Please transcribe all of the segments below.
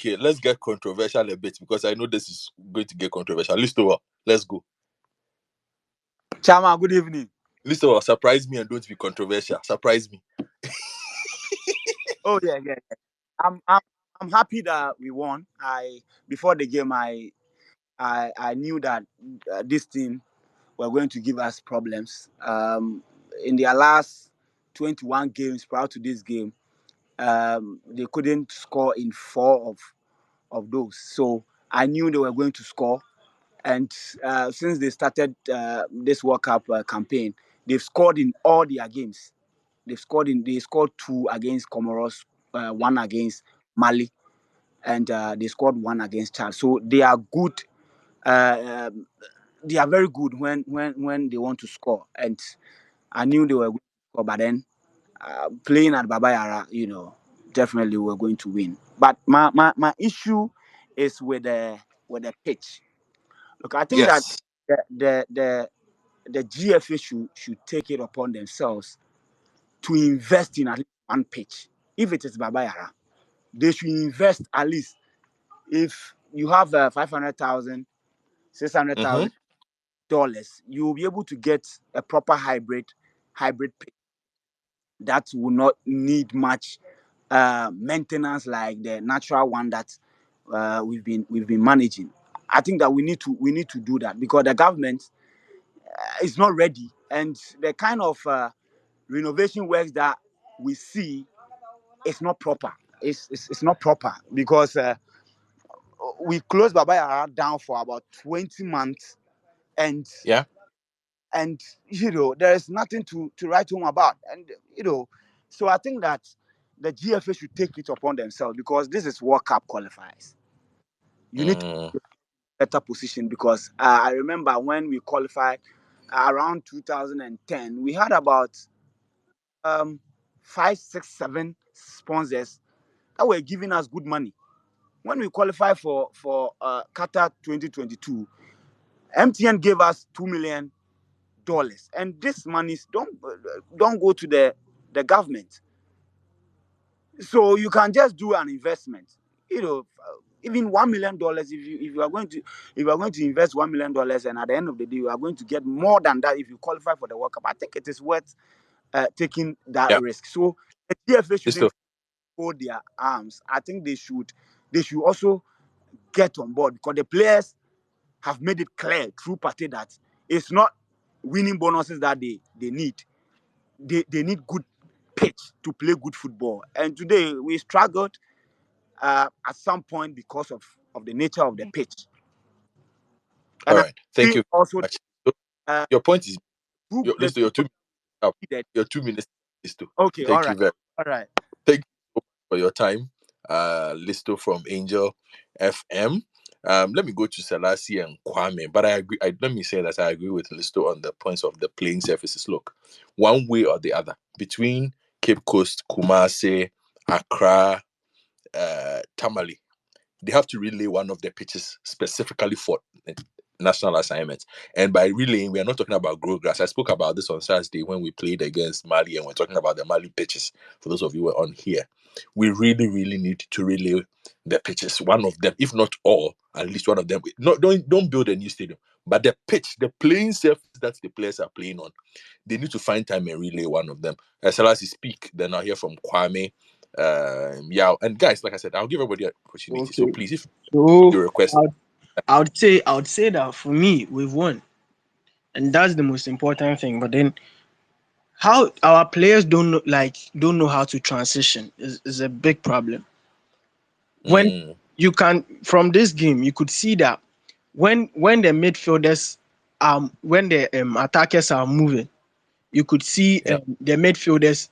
Okay, let's get controversial a bit because I know this is going to get controversial. Listo, let's go. Chama, good evening. Listo, surprise me and don't be controversial. Surprise me. Oh yeah. I'm happy that we won. Before the game, I knew that this team were going to give us problems. In their last 21 games prior to this game, they couldn't score in 4 of those. So I knew they were going to score. And since they started this World Cup campaign, they've scored in all their games. They scored 2 against Comoros, 1 against Mali, and they scored 1 against Chad. So they are good. Uh, um, they are very good when they want to score. And I knew they were going to score, but then playing at Baba Yara, definitely we're going to win. But my issue is with the pitch. Look, I think that Yes. the GFA should take it upon themselves to invest in at least one pitch. If it is Baba Yara, they should invest at least. If you have 500,000, six hundred Mm-hmm. thousand dollars, you will be able to get a proper hybrid pitch that will not need much maintenance like the natural one that we've been managing. I think that we need to do that because the government is not ready, and the kind of renovation works that we see is not proper. It's not proper because we closed Baba Yara down for about 20 months, and Yeah. and there is nothing to write home about, and so I think that the GFA should take it upon themselves because this is World Cup qualifiers. You need to Mm. be in a better position because I remember when we qualified around 2010, we had about um 5, 6, 7 sponsors that were giving us good money. When we qualified for Qatar 2022, MTN gave us $2 million, and this monies don't go to the government. So you can just do an investment. Even $1 million. If you are going to invest $1 million, and at the end of the day you are going to get more than that if you qualify for the World Cup, I think it is worth taking that Yeah. risk. So the TFA Listo. shouldn't hold their arms. I think they should also get on board because the players have made it clear through Partey that it's not winning bonuses that they need. They need good pitch to play good football. And today we struggled at some point because of the nature of the pitch. All And I right. Thank think you also very much. So, uh, your point is the Listo, your 2 minutes up. needed. Your 2 minutes, Listo. Okay, all Thank you right, very all right. Thank you so much for your time. Listo from Angel FM. Let me go to Selassie and Kwame, but I agree. Let me say that I agree with Listo on the points of the playing surfaces. Look, one way or the other, between Cape Coast, Kumasi, Accra, Tamale, they have to relay one of their pitches specifically for national assignments. And by relaying, we are not talking about grow grass. I spoke about this on Saturday when we played against Mali, and we're talking about the Mali pitches. For those of you who are on here, we really, really need to relay the pitches. One of them, if not all, at least one of them. No, don't build a new stadium, but the pitch, the playing surface that the players are playing on, they need to find time and relay one of them. As soon as you speak, then I'll hear from Kwame. Yeah, and guys, like I said, I'll give everybody an opportunity. So Okay. please, if So you request, I would say that for me, we've won, and that's the most important thing. But then, how our players don't know how to transition is a big problem. When mm, you can from this game, you could see that when the midfielders when the attackers are moving, you could see yeah, the midfielders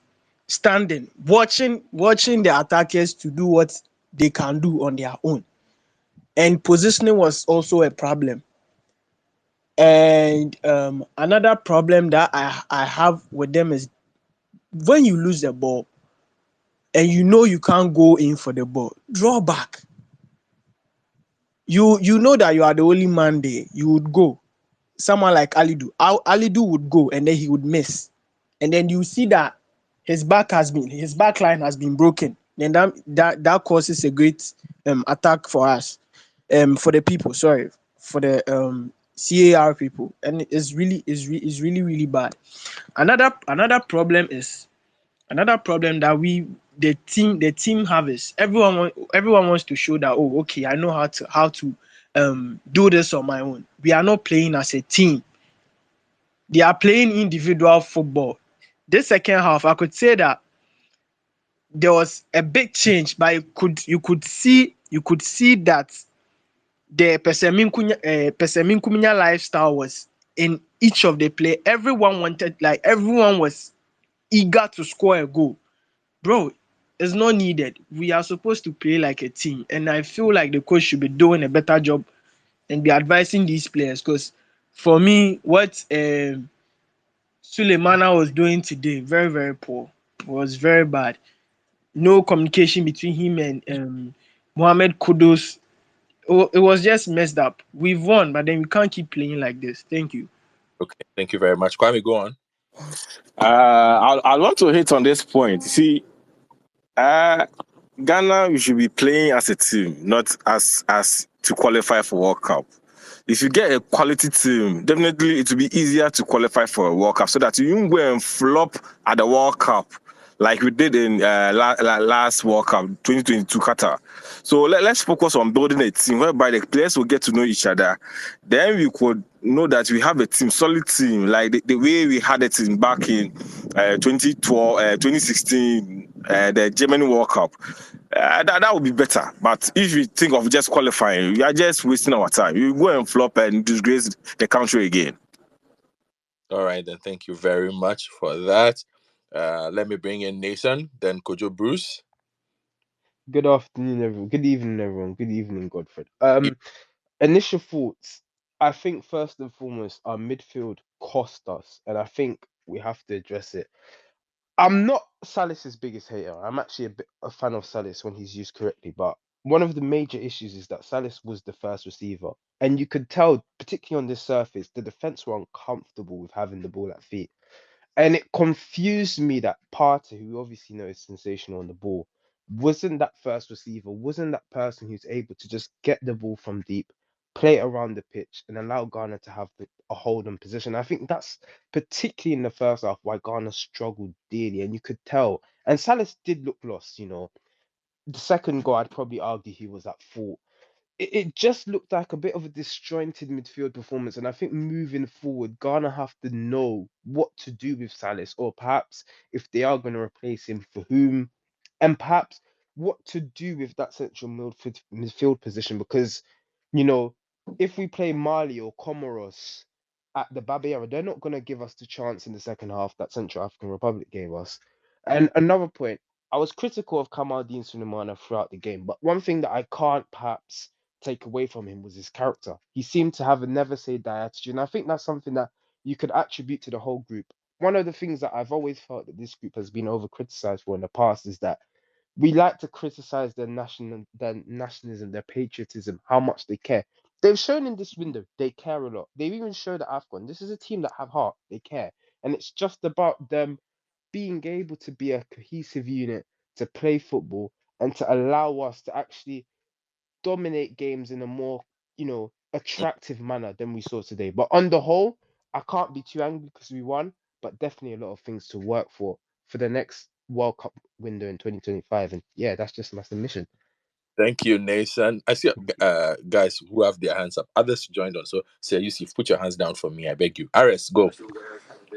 standing, watching the attackers to do what they can do on their own. And positioning was also a problem. And another problem that I have with them is when you lose the ball and you know you can't go in for the ball, draw back. You know that you are the only man there. You would go. Someone like Alidu would go and then he would miss. And then you see that his back line has been broken then that causes a great attack for us, for the people. Sorry, for the CAR people, and it's really really bad. Another problem that the team have is everyone wants to show that, oh, okay, I know how to do this on my own. We are not playing as a team. They are playing individual football. This second half, I could say that there was a big change, but you could see that the Peseminkunya lifestyle was in each of the play. Everyone was eager to score a goal. Bro, it's not needed. We are supposed to play like a team, and I feel like the coach should be doing a better job and be advising these players. Because for me, what Suleimana was doing today, very very poor. It was very bad. No communication between him and Mohamed Kudus. Oh, it was just messed up. We've won, but then we can't keep playing like this. Thank you. Okay, thank you very much. Kwame, go on. I want to hit on this point. See, uh, Ghana, we should be playing as a team, not as to qualify for World Cup. If you get a quality team, definitely it will be easier to qualify for a World Cup, so that you won't go and flop at the World Cup like we did in last World Cup, 2022 Qatar. So let's focus on building a team whereby the players will get to know each other. Then we could know that we have a team, solid team, like the way we had it in back in 2012, 2016, the Germany World Cup. That would be better. But if you think of just qualifying, we are just wasting our time. You go and flop and disgrace the country again. All right, then. Thank you very much for that. Let me bring in Nathan, then Kojo Bruce. Good afternoon, everyone. Good evening, everyone. Good evening, Godfred. Initial thoughts. I think first and foremost, our midfield cost us, and I think we have to address it. I'm not Salis's biggest hater. I'm actually a fan of Salis when he's used correctly, but one of the major issues is that Salis was the first receiver, and you could tell, particularly on this surface, the defense were uncomfortable with having the ball at feet. And it confused me that Partey, who we obviously know is sensational on the ball, wasn't that first receiver, wasn't that person who's able to just get the ball from deep, play it around the pitch, and allow Ghana to have a hold on position. I think that's particularly in the first half why Ghana struggled daily, and you could tell. And Salas did look lost. The second goal, I'd probably argue he was at fault. It just looked like a bit of a disjointed midfield performance. And I think moving forward, Ghana have to know what to do with Salis, or perhaps if they are going to replace him, for whom, and perhaps what to do with that central midfield position. Because, you know, if we play Mali or Comoros at the Babayara, they're not going to give us the chance in the second half that Central African Republic gave us. And another point, I was critical of Kamaldeen Sulemana throughout the game, but one thing that I can't perhaps take away from him was his character. He seemed to have a never say die attitude, and I think that's something that you could attribute to the whole group. One of the things that I've always felt that this group has been over criticized for in the past is that we like to criticize their nationalism, their patriotism, how much they care. They've shown in this window they care a lot. They've even showed at AFCON. This is a team that have heart. They care, and it's just about them being able to be a cohesive unit, to play football, and to allow us to actually dominate games in a more, attractive manner than we saw today. But on the whole, I can't be too angry because we won, but definitely a lot of things to work for the next World Cup window in 2025. And yeah, that's just my submission. Thank you, Nathan. I see guys who have their hands up. Others joined on. So, say, Yusuf, put your hands down for me. I beg you. RS, go.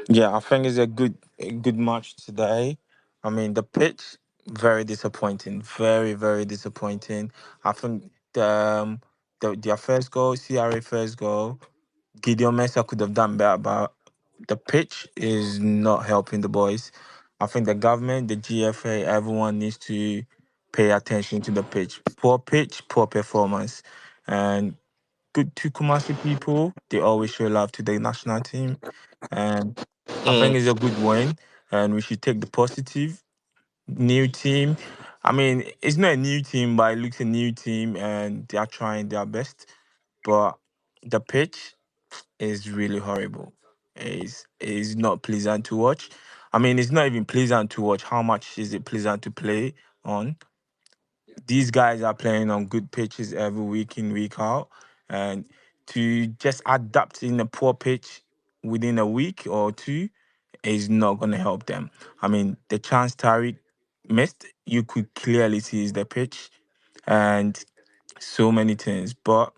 Yeah, I think it's a good match today. I mean, the pitch very disappointing, very very disappointing. I think their first goal, CRA first goal, Gideon Mensah could have done better, but the pitch is not helping the boys. I think the government, the GFA, everyone needs to pay attention to the pitch, poor performance, and good to Kumasi people. They always show love to the national team, and I think Mm, it's a good win. And we should take the positive. New team. I mean, it's not a new team, but it looks a new team, and they are trying their best. But the pitch is really horrible. Is not pleasant to watch. I mean, it's not even pleasant to watch. How much is it pleasant to play on? these guys are playing on good pitches every week in, week out. And to just adapt in a poor pitch within a week or two is not going to help them. I mean, the chance Tariq missed, you could clearly see is the pitch and so many things. But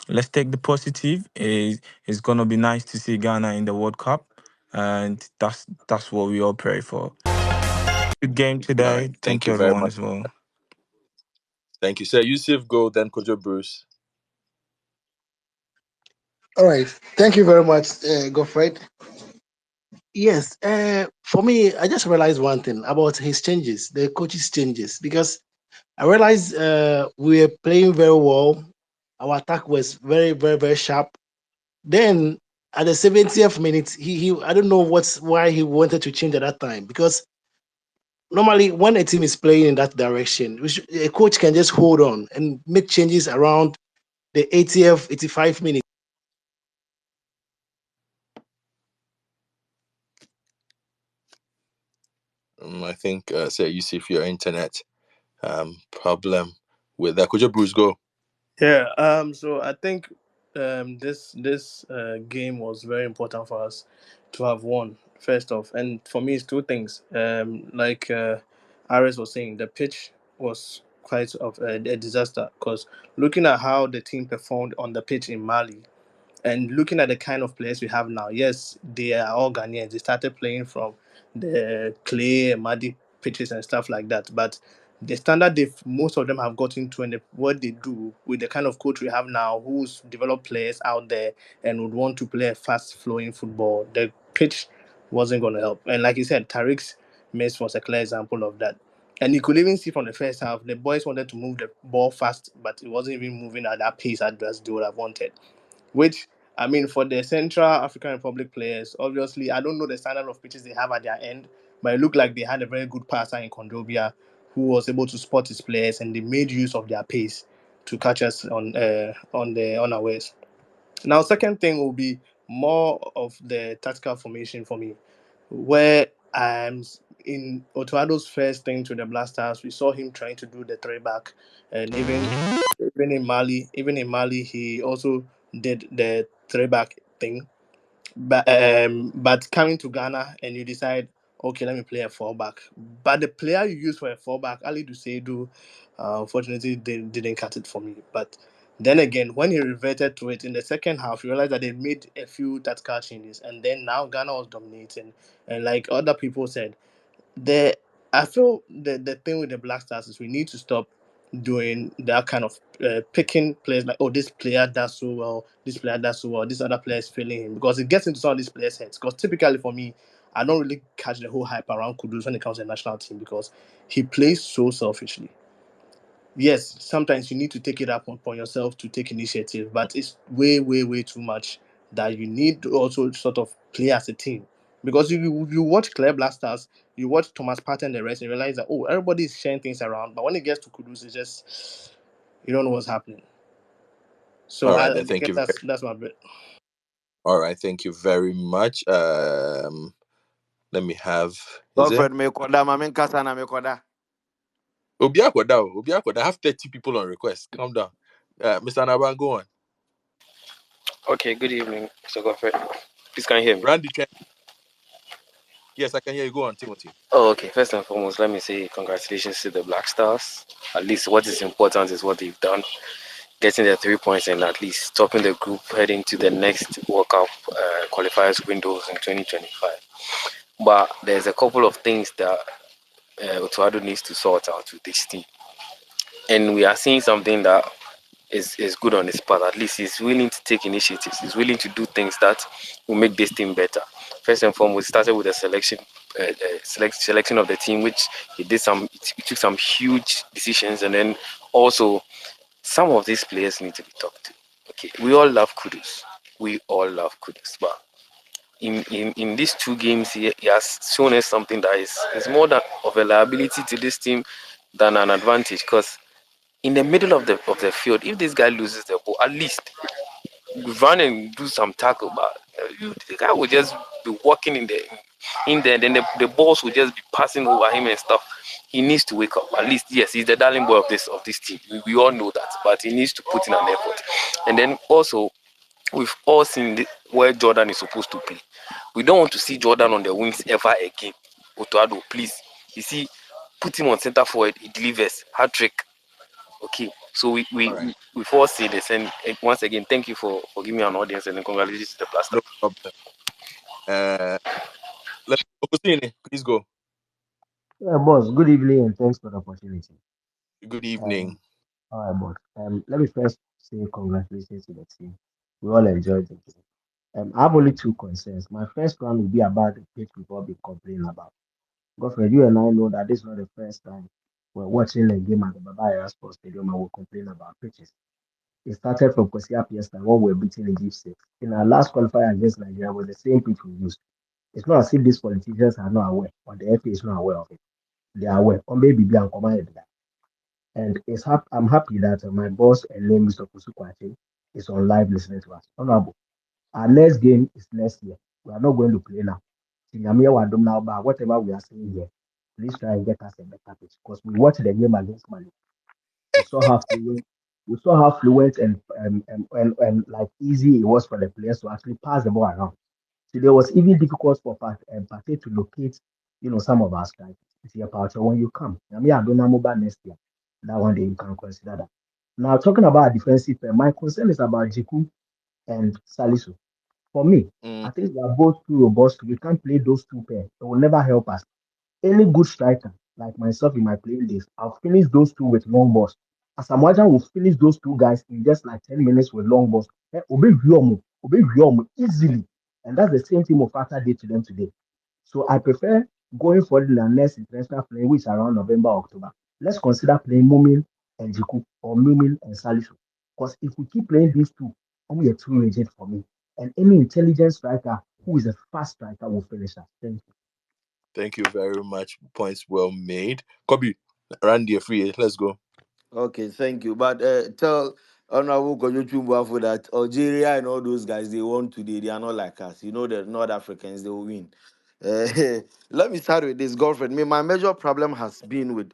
let's take the positive. It's going to be nice to see Ghana in the World Cup. And that's what we all pray for. Good game All right. today. Thank Thank you, you very everyone, much. as well. Thank you, sir. Yusuf, go, then Kojo Bruce. All right. Thank you very much, Godfred. Yes. For me, I just realized one thing about his changes, the coach's changes, because I realized we were playing very well. Our attack was very, very, very sharp. Then at the 70th minute, he I don't know why he wanted to change at that time, because normally when a team is playing in that direction, a coach can just hold on and make changes around the 80th, 85 minutes. I think, sir Yusuf, your internet problem with that. Kojo Bruce, go. Yeah. So I think this game was very important for us to have won first off, and for me, it's two things. Like Ares was saying, the pitch was quite of a disaster because looking at how the team performed on the pitch in Mali, and looking at the kind of players we have now, yes, they are all Ghanaians. They started playing from the clay, muddy pitches and stuff like that. But the standard most of them have gotten to, and what they do with the kind of coach we have now, who's developed players out there and would want to play a fast-flowing football, the pitch wasn't going to help. And like you said, Tariq's miss was a clear example of that. And you could even see from the first half, the boys wanted to move the ball fast, but it wasn't even moving at that pace as they would have wanted. Which, I mean, for the Central African Republic players, obviously, I don't know the standard of pitches they have at their end, but it looked like they had a very good passer in Kondobia who was able to spot his players, and they made use of their pace to catch us on the unawares. Now, second thing will be more of the tactical formation for me, where in Otuado's first thing to the Blasters, we saw him trying to do the three back, and even in Mali, he also did the three back thing. But coming to Ghana and you decide, okay, let me play a four back. But the player you use for a four back, Ali Duseidu, unfortunately, they didn't cut it for me. But then again, when he reverted to it in the second half, you realized that they made a few tactical changes, and then now Ghana was dominating. And like other people said, the I feel the thing with the Black Stars is we need to stop doing that kind of picking players like, oh, this player does so well, this player does so well, this other player is failing him, because it gets into some of these players' heads. Because typically for me, I don't really catch the whole hype around Kudus when it comes to the national team because he plays so selfishly. Yes, sometimes you need to take it up upon yourself to take initiative, but it's way, way, way too much that you need to also sort of play as a team. Because you watch Claire Blasters, you watch Thomas Partey and the rest, and you realize that, oh, everybody is sharing things around, but when it gets to Kudus, it's just, you don't know what's happening. So All I right, then. Thank guess you. that's my bit. All right, thank you very much. Let me have. Is it Godfred Mekoda, Mamin Kasana Mekoda. Obiakoda? Obiakoda. I have 30 people on request. Calm down. Mr. Naban, go on. Okay, good evening, Mr. Godfrey. Please can you hear me? Randy Chen. Yes, I can hear you. Go on, Timothy. Oh, okay. First and foremost, let me say congratulations to the Black Stars. At least what is important is what they've done, getting their 3 points and at least topping the group heading to the next World Cup qualifiers windows in 2025. But there's a couple of things that Otuado needs to sort out with this team. And we are seeing something that is good on his part. At least he's willing to take initiatives. He's willing to do things that will make this team better. First and foremost, started with the selection of the team, which he took some huge decisions, and then also some of these players need to be talked to. Okay, we all love Kudus. We all love Kudus, but in these two games, he has shown us something that is more than of a liability to this team than an advantage. Because in the middle of the field, if this guy loses the ball, at least run and do some tackle. But the guy will just be walking in there, then the balls will just be passing over him and stuff. he needs to wake up. At least, yes, he's the darling boy of this team. We all know that, but he needs to put in an effort. And then also, we've all seen where Jordan is supposed to play. We don't want to see Jordan on the wings ever again. Otoado, please. You see, put him on center forward. He delivers hat trick. Okay, so All right. we've all seen this, and once again, thank you for giving me an audience, and congratulations to the Blaster. No problem. Uh, please go. Yeah, boss. Good evening and thanks for the opportunity. Good evening. Um, all right, boss. Let me first say congratulations to the team. We all enjoyed the game. I have only two concerns. My first one will be about the pitch we've all been complaining about. Godfrey, you and I know that this is not the first time we're watching a game at the Baba Sports Stadium and we're complaining about pitches. It started from Kosia Fiesta when we were beating Egypt 6. In our last qualifier against Nigeria was the same pitch we used. It's not as if these politicians are not aware or the FA is not aware of it. They are aware. On baby and command. And I'm happy that my boss and name Mr. Kusukwachi is on live listening to us. Honorable, our next game is next year. We are not going to play now. Tinyamia Wadum now, but whatever we are saying here, please try and get us a better pitch because we watched the game against Mali. We saw how fluent, we saw how fluent and like easy it was for the players to actually pass the ball around. Today was even difficult for Partey to locate, some of our strikers. It's your part when you come. I mean, I don't know about next year. That one day you can consider that. Now, talking about defensive pair, my concern is about Jiku and Salisu. For me, Mm, I think they are both too robust. We can't play those two pairs. It will never help us. Any good striker, like myself in my playing days, I'll finish those two with long balls. Asamoah will finish those two guys in just like 10 minutes with long balls. Obey easily. And that's the same thing Mofata did to them today. So I prefer going for the next international play, which is around November, October. Let's consider playing Mumin and Jiku or Mumin and Salisu. Because if we keep playing these two, only a too rigid for me. And any intelligent striker who is a fast striker will finish us. Thank you. thank you very much. Points well made. Kobe, Randy, free. Let's go. Okay, thank you. But tell Honorable Kojochumbuafo that Algeria and all those guys they won today, they are not like us. You know, the North Africans, they will win. Let me start with this, girlfriend. Me, my major problem has been with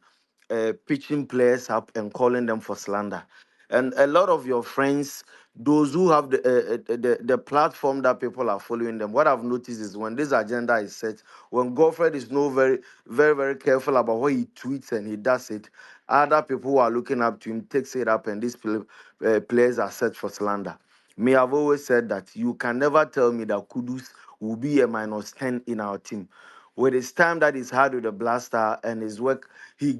pitching players up and calling them for slander. And a lot of your friends, those who have the platform that people are following them, what I've noticed is when this agenda is set, when Godfred is no very careful about what he tweets and he does it, other people who are looking up to him takes it up, and these players are set for slander. Me, I've always said that you can never tell me that Kudus will be a -10 in our team. With his time that he's had with the Blaster and his work, he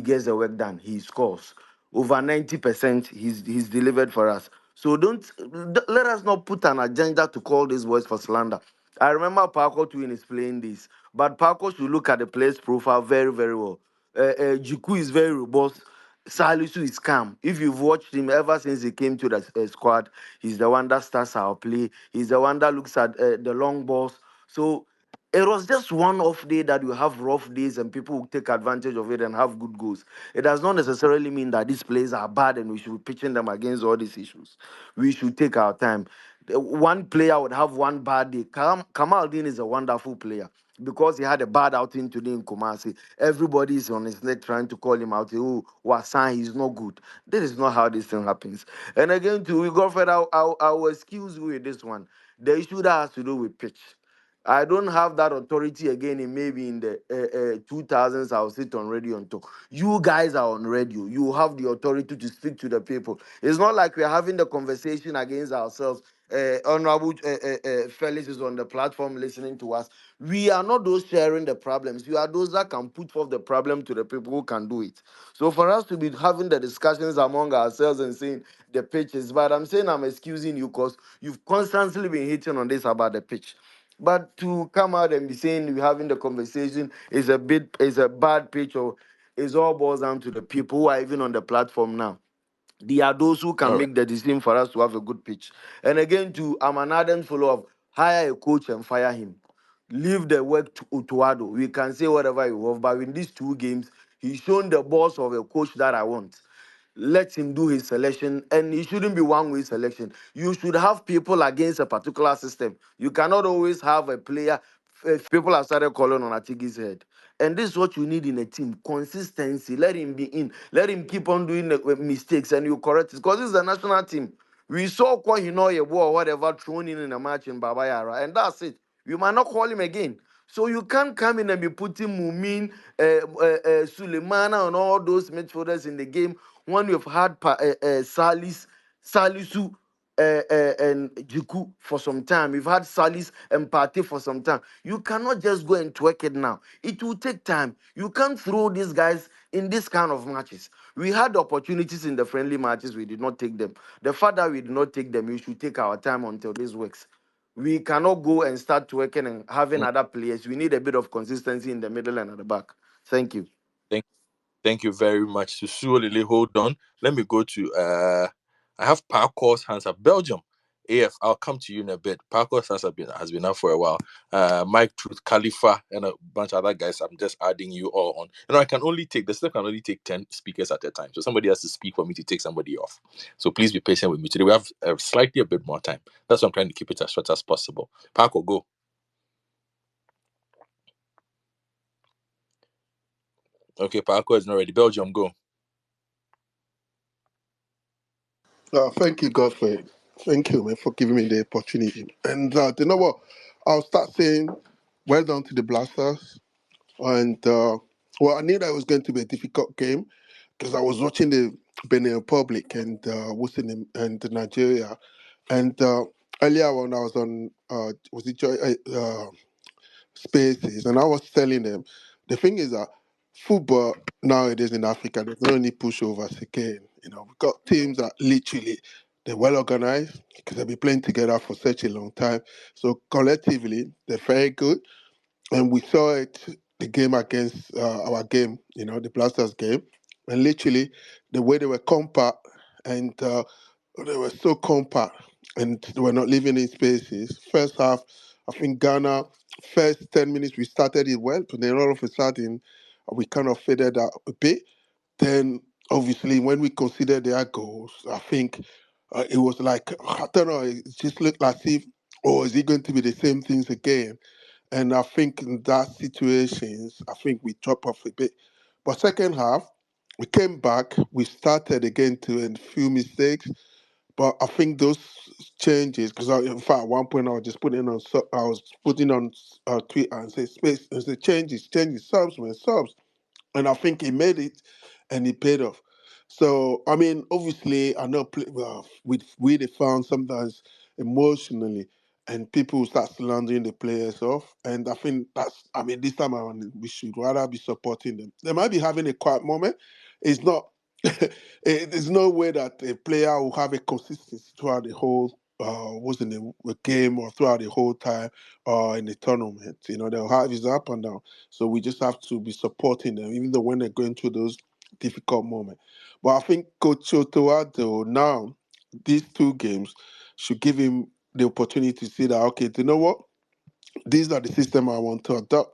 gets the work done. He scores over 90%. He's delivered for us. So let us not put an agenda to call these boys for slander. I remember Parko too in his playing this, but Parko should look at the player's profile very well. Jiku is very robust. Salisu is calm. If you've watched him ever since he came to the squad, he's the one that starts our play. He's the one that looks at the long balls. So it was just one off day that you have rough days and people will take advantage of it and have good goals. It does not necessarily mean that these players are bad and we should be pitching them against all these issues. We should take our time. One player would have one bad day. Kamal Din is a wonderful player because he had a bad outing today in Kumasi. Everybody is on his neck trying to call him out. Oh, Wasan, he's not good. This is not how this thing happens. And again, too, we go for our excuse with this one. The issue that has to do with pitch. I don't have that authority again. In maybe in the 2000s, I'll sit on radio and talk. You guys are on radio. You have the authority to speak to the people. It's not like we're having the conversation against ourselves. Honorable Felix is on the platform listening to us. We are not those sharing the problems. We are those that can put forth the problem to the people who can do it. So for us to be having the discussions among ourselves and saying the pitch is bad, I'm saying I'm excusing you because you've constantly been hitting on this about the pitch. But to come out and be saying we're having the conversation is a bad pitch, or is all boils down to the people who are even on the platform now. They are those who can All right. make the decision for us to have a good pitch. And again, I'm an ardent follower of hire a coach and fire him. Leave the work to Utuado. We can say whatever you want, but in these two games, he's shown the boss of a coach that I want. Let him do his selection, and it shouldn't be one-way selection. You should have people against a particular system. You cannot always have a player. People have started calling on Atigi's head. And this is what you need in a team: consistency. Let him be in. Let him keep on doing the mistakes, and you correct it. Because this is a national team. We saw Kwahino Yebo or whatever thrown in a match in Baba Yara, and that's it. You might not call him again. So you can't come in and be putting Mumin, Sulemana, and all those midfielders in the game when you've had Salisu, and Jiku for some time. We've had Salis and Partey for some time. You cannot just go and twerk it now. It will take time. You can't throw these guys in this kind of matches. We had opportunities in the friendly matches, we did not take them. The fact that we did not take them, we should take our time until this works. We cannot go and start working and having Mm, other players. We need a bit of consistency in the middle and at the back. Thank you. Thank, thank you very much. Susu Lily, hold on. Let me go to I have Parkour's hands up. Belgium. AF, I'll come to you in a bit. Parkour's hands has been up for a while. Mike Truth, Khalifa, and a bunch of other guys. I'm just adding you all on. I can only take the staff can only take 10 speakers at a time. So somebody has to speak for me to take somebody off. So please be patient with me. Today we have slightly a bit more time. That's why I'm trying to keep it as short as possible. Parkour, go. Okay, Parkour is not ready. Belgium, go. Thank you, Godfrey. Thank you, man, for giving me the opportunity. And you know what? I'll start saying, well done to the Blasters. And well, I knew that it was going to be a difficult game because I was watching the Benin Republic and what's the name and Nigeria. And earlier on, I was on was it Joy Spaces, and I was telling them the thing is that football nowadays in Africa, there's no any pushovers again. We've got teams that literally they're well organized because they've been playing together for such a long time. So collectively, they're very good, and we saw it the game against our game, the Blasters game, and literally the way they were compact and they were so compact and they were not leaving in spaces. First half, I think Ghana, first 10 minutes we started it well, but then all of a sudden we kind of faded out a bit. Then obviously when we considered their goals, I think it was like I don't know, it just looked like if, or is it going to be the same things again? And I think in that situations, I think we drop off a bit. But second half, we came back, we started again to a few mistakes, but I think those changes, because in fact at one point I was just putting on, I was putting on Twitter and say space and say changes, subs, man, subs, and I think he made it, and he paid off. So I mean, obviously, I know we the fans sometimes emotionally, and people start slandering the players off, and I think that's. I mean, this time around, we should rather be supporting them. They might be having a quiet moment. It's not. There's no way that a player will have a consistency throughout the whole. Was in the game or throughout the whole time or in the tournament. They'll have his up and down. So we just have to be supporting them, even though when they're going through those difficult moments. But I think Coach Otoado now, these two games should give him the opportunity to see that, okay, do you know what? These are the system I want to adopt.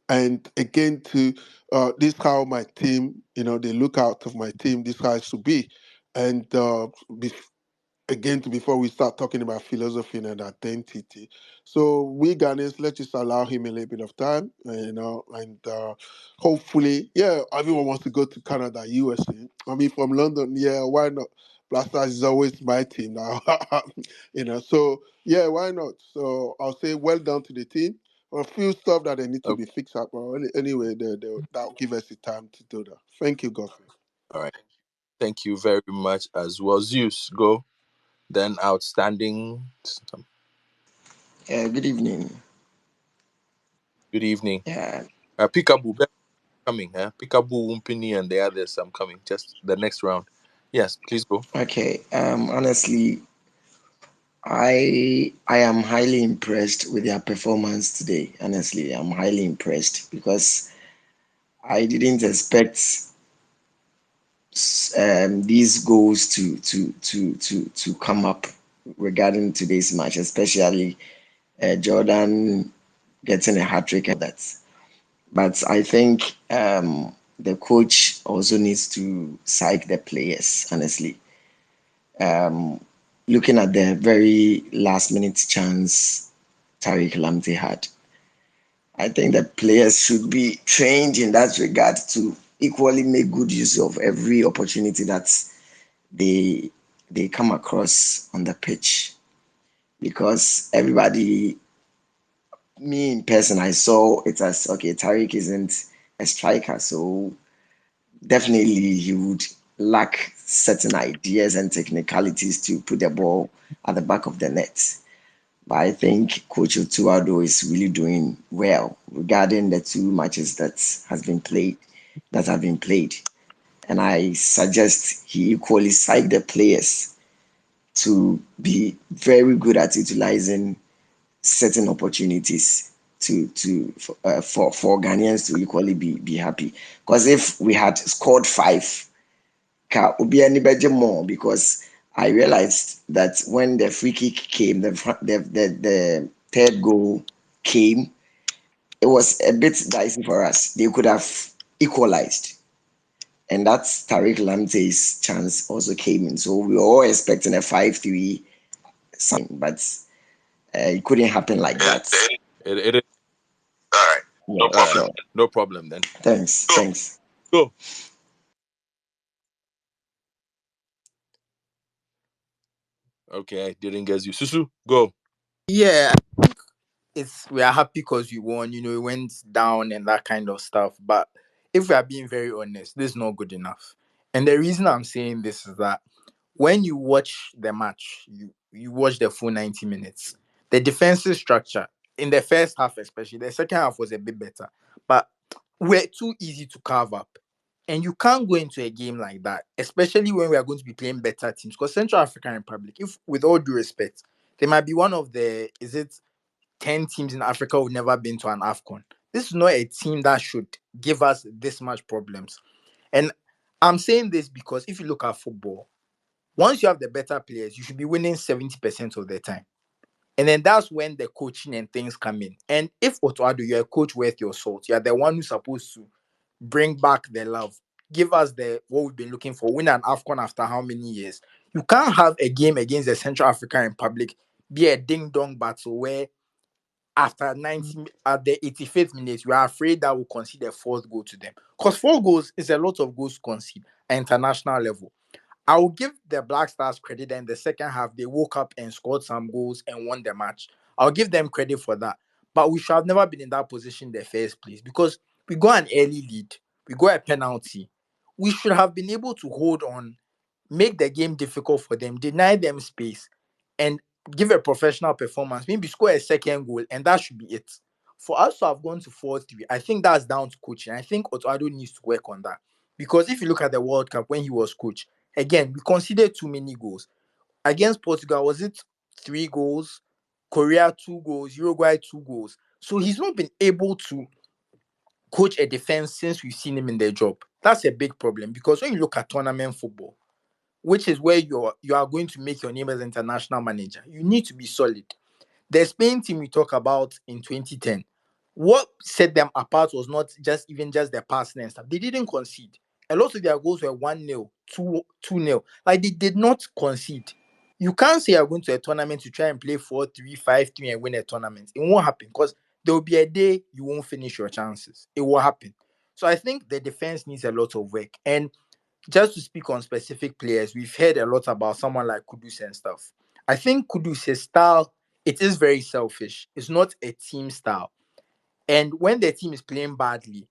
And again, to this how my team, they look out of my team, this how it should be. And again before we start talking about philosophy and identity. So we Ghanaians, let's just allow him a little bit of time, and hopefully, yeah, everyone wants to go to Canada, USA. I mean, from London, yeah, why not? Blasters is always my team now, So yeah, why not? So I'll say well done to the team. A few stuff that they need to Okay. be fixed up, but anyway, that'll give us the time to do that. Thank you, Godfrey. All right. Thank you very much as well. Zeus, go. Then outstanding. Good evening. Good evening. Yeah, Peekaboo coming, huh? Peekaboo, Wumpini, and the others. I'm coming. Just the next round. Yes, please go. okay. Honestly, I am highly impressed with their performance today. Honestly, I'm highly impressed because I didn't expect these goals to come up regarding today's match, especially Jordan getting a hat trick and that. But I think the coach also needs to psych the players, honestly. Um, Looking at the very last minute chance Tariq Lamptey had, I think that players should be trained in that regard to equally make good use of every opportunity that they they come across on the pitch. Because everybody, me in person, I saw it as okay, Tariq isn't a striker, so definitely he would lack certain ideas and technicalities to put the ball at the back of the net. But I think Coach Otuado is really doing well regarding the two matches that have been played. And I suggest he equally psych the players to be very good at utilizing certain opportunities to for Ghanaians to equally be happy. Because if we had scored five, ka obi ani beje more, because I realized that when the free kick came, the third goal came, it was a bit dicey for us. They could have equalized. And that's Tariq Lamte's chance also came in. So we were all expecting a 5-3 something, but it couldn't happen like that. It is. Yeah, All right. sure. No problem then. Thanks. Go. Okay, I didn't guess you. Susu, go. Yeah, it's we are happy because we won. It went down and that kind of stuff. But if we are being very honest, this is not good enough. And the reason I'm saying this is that when you watch the match, you watch the full 90 minutes. The defensive structure in the first half, especially the second half, was a bit better, but we're too easy to carve up. And you can't go into a game like that, especially when we are going to be playing better teams. Because Central African Republic, if with all due respect, they might be one of the is it 10 teams in Africa who've never been to an AFCON. This is not a team that should give us this much problems. And I'm saying this because if you look at football, once you have the better players, you should be winning 70% of the time. And then that's when the coaching and things come in. And if Otoado, you're a coach worth your salt, you're the one who's supposed to bring back the love, give us the what we've been looking for, win an AFCON after how many years. You can't have a game against the Central African Republic be a ding dong battle where after 90 at the 85th minute, we are afraid that we'll concede a fourth goal to them. Because 4 goals is a lot of goals to concede at international level. I will give the Black Stars credit that in the second half, they woke up and scored some goals and won the match. I'll give them credit for that. But we should have never been in that position in the first place because we got an early lead, we got a penalty. We should have been able to hold on, make the game difficult for them, deny them space, and give a professional performance. Maybe score a second goal, and that should be it. For us to have gone to 4-3, I think that's down to coaching. I think Otoado needs to work on that. Because if you look at the World Cup when he was coach, again, we conceded too many goals. Against Portugal, was it 3 goals? Korea, 2 goals. Uruguay, 2 goals. So he's not been able to coach a defense since we've seen him in their job. That's a big problem because when you look at tournament football, which is where you are going to make your name as international manager, you need to be solid. The Spain team we talk about in 2010, what set them apart was not just their passing and stuff. They didn't concede. A lot of their goals were 1-0, 2-0. Like they did not concede. You can't say you're going to a tournament to try and play 4-3, 5-3 and win a tournament. It won't happen because there will be a day you won't finish your chances. It will happen. So I think the defense needs a lot of work. And just to speak on specific players, we've heard a lot about someone like Kudus and stuff. I think Kudus, his style, it is very selfish. It's not a team style. And when the team is playing badly,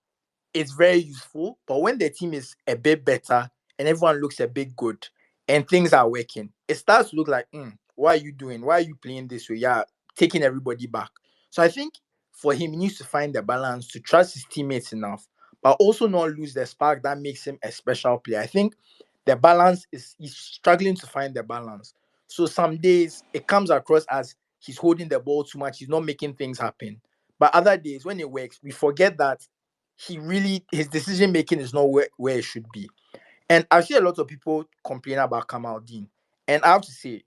it's very useful. But when the team is a bit better and everyone looks a bit good and things are working, it starts to look like, what are you doing? Why are you playing this way? Yeah, taking everybody back. So I think for him, he needs to find the balance to trust his teammates enough, but also not lose the spark that makes him a special player. I think the balance is he's struggling to find the balance. So some days it comes across as he's holding the ball too much, he's not making things happen. But other days when it works, we forget that his decision making is not where it should be. And I see a lot of people complain about Kamal Dean. And I have to say,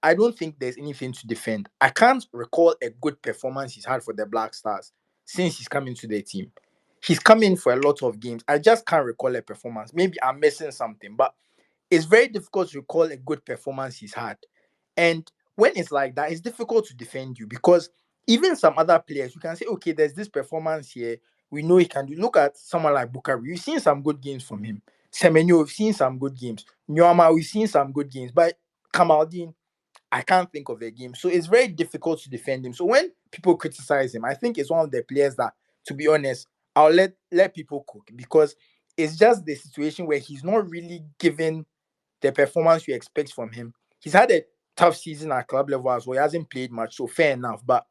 I don't think there's anything to defend. I can't recall a good performance he's had for the Black Stars since he's come into the team. He's come in for a lot of games. I just can't recall a performance. Maybe I'm missing something, but it's very difficult to recall a good performance he's had. And when it's like that, it's difficult to defend you because even some other players, you can say, okay, there's this performance here. We know he can do. Look at someone like Bukari. We've seen some good games from him. Semenyo, we've seen some good games. Nyoma, we've seen some good games. But Kamaldeen, I can't think of a game. So it's very difficult to defend him. So when people criticize him, I think it's one of the players that, to be honest, I'll let people cook, because it's just the situation where he's not really given the performance you expect from him. He's had a tough season at club level as well. He hasn't played much, so fair enough. But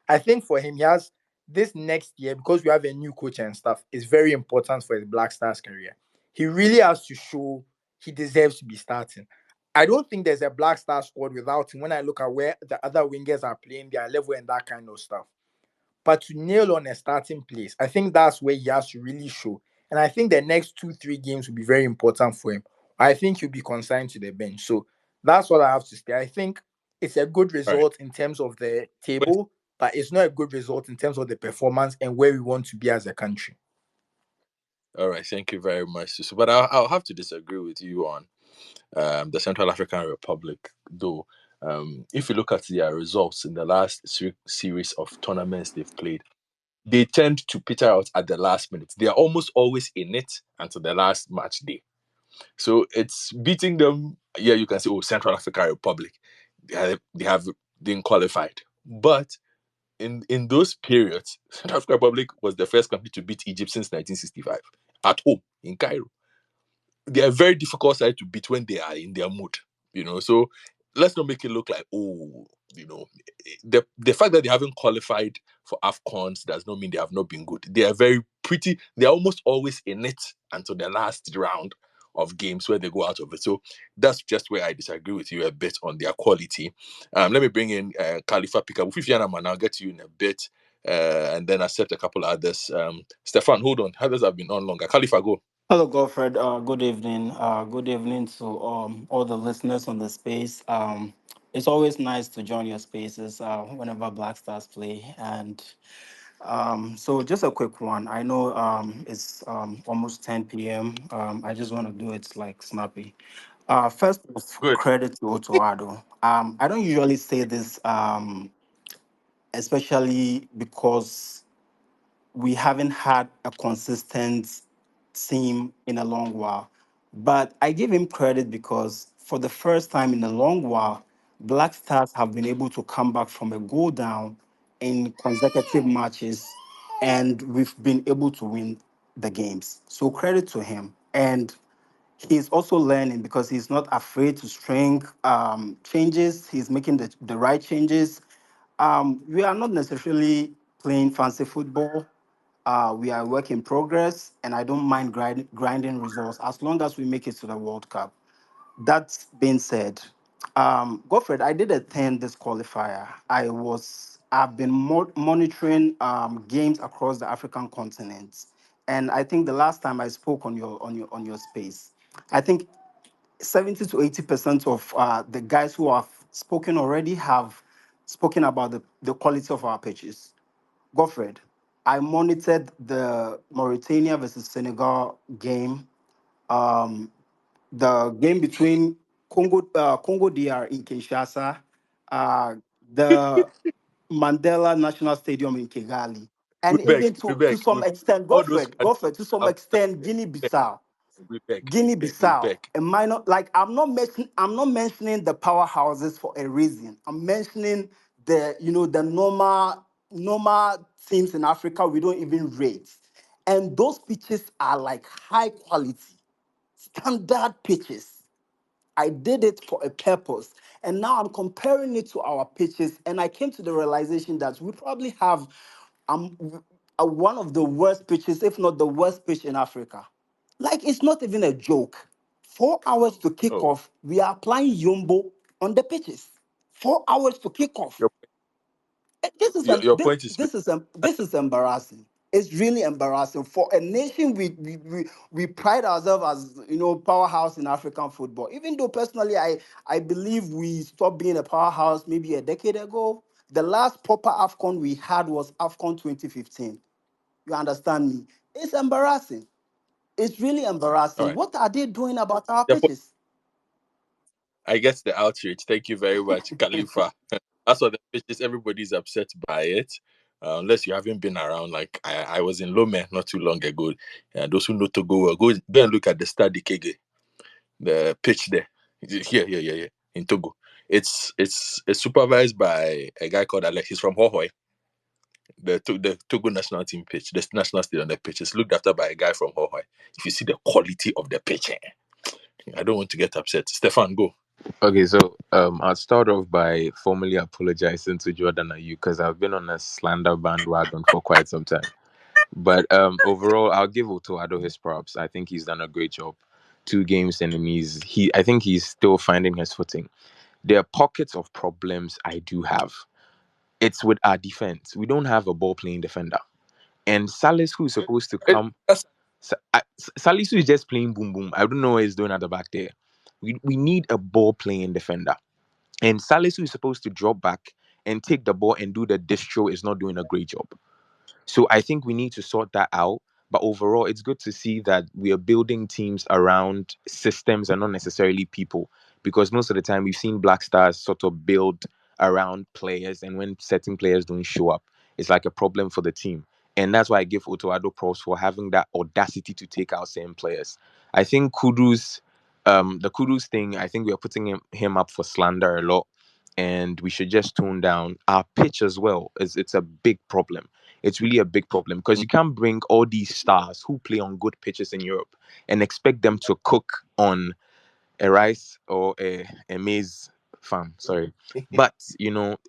I think for him, he has this next year, because we have a new coach and stuff, is very important for his Black Stars career. He really has to show he deserves to be starting. I don't think there's a Black Star squad without him. When I look at where the other wingers are playing, their level and that kind of stuff. But to nail on a starting place, I think that's where he has to really show. And I think the next 2-3 games will be very important for him. I think he'll be consigned to the bench. So that's what I have to say. I think it's a good All right. result in terms of the Wait. table, but it's not a good result in terms of the performance and where we want to be as a country. All right. Thank you very much. So, but I'll have to disagree with you on the Central African Republic, though. If you look at their results in the last series of tournaments they've played, they tend to peter out at the last minute. They are almost always in it until the last match day. So it's beating them. Yeah, you can say, oh, Central African Republic, they have been qualified. But in those periods, Central African Republic was the first country to beat Egypt since 1965 at home in Cairo. They are a very difficult side to beat when they are in their mood, So let's not make it look like, oh, the fact that they haven't qualified for AFCONs does not mean they have not been good. They are they are almost always in it until the last round of games where they go out of it. So that's just where I disagree with you a bit on their quality. Let me bring in Khalifa Pika. And I'll get to you in a bit. And then accept a couple others. Stefan, hold on. Others have been on longer. Khalifa, go. Hello, Godfred. Good evening. Good evening to all the listeners on the space. It's always nice to join your spaces whenever Black Stars play. And so, just a quick one. I know it's almost 10 p.m. I just want to do it like snappy. First, Good. credit to Otoado. I don't usually say this, especially because we haven't had a consistent team in a long while. But I give him credit because for the first time in a long while, Black Stars have been able to come back from a goal down in consecutive matches, and we've been able to win the games. So credit to him. And he's also learning because he's not afraid to string changes. He's making the right changes. We are not necessarily playing fancy football. We are a work in progress, and I don't mind grinding results as long as we make it to the World Cup. That being said, Godfred, I did attend this qualifier. I've been monitoring games across the African continent, and I think the last time I spoke on your space, I think 70 to 80% of the guys who have spoken already have spoken about the quality of our pitches. Godfred, I monitored the Mauritania versus Senegal game, the game between Congo DR in Kinshasa, uh, the Mandela National Stadium in Kigali, We and beg, even we to beg. some extent, All those Godfred, to some have extent, Guinea-Bissau. we beg, we beg, we Guinea-Bissau, beg. a minor, like I'm not mentioning the powerhouses for a reason. I'm mentioning the normal teams in Africa we don't even rate. And those pitches are like high quality, standard pitches. I did it for a purpose. And now I'm comparing it to our pitches. And I came to the realization that we probably have one of the worst pitches, if not the worst pitch in Africa. Like, it's not even a joke. 4 hours to kick Oh, off, we are applying Yumbo on the pitches. 4 hours to kick off. your This is your, em- your this point is made. this is em- this is embarrassing. It's really embarrassing for a nation we pride ourselves as powerhouse in African football. Even though personally I believe we stopped being a powerhouse maybe a decade ago. The last proper AFCON we had was AFCON 2015. You understand me? It's embarrassing. It's really All embarrassing. right. What are they doing about our The point, pitches? I guess the outrage. Thank you very much, Khalifa. As for the pitches, everybody's upset by it. Unless you haven't been around, like I was in Lome not too long ago. Those who know Togo, go and look at the Stade Kege, the pitch there. Here, in Togo. It's supervised by a guy called Alex. He's from Hohoi, the Togo national team pitch, the national stadium. The pitch is looked after by a guy from Hohoi. If you see the quality of the pitch, I don't want to get upset. Stefan, go. Okay, so I'll start off by formally apologizing to Jordan and you because I've been on a slander bandwagon for quite some time. But overall, I'll give Otoado his props. I think he's done a great job. 2 games and I think he's still finding his footing. There are pockets of problems I do have. It's with our defense. We don't have a ball playing defender. And Salis, who's supposed to come, That's Salisu is just playing boom boom. I don't know what he's doing at the back there. We need a ball playing defender. And Salisu is supposed to drop back and take the ball and do the distro is not doing a great job. So I think we need to sort that out. But overall, it's good to see that we are building teams around systems and not necessarily people. Because most of the time we've seen Black Stars sort of build around players, and when certain players don't show up, it's like a problem for the team. And that's why I give Otoado props for having that audacity to take out certain players. I think the Kudus thing, I think we are putting him up for slander a lot. And we should just tone down our pitch as well. It's a big problem. It's really a big problem because you can't bring all these stars who play on good pitches in Europe and expect them to cook on a rice or a maize farm. Sorry, but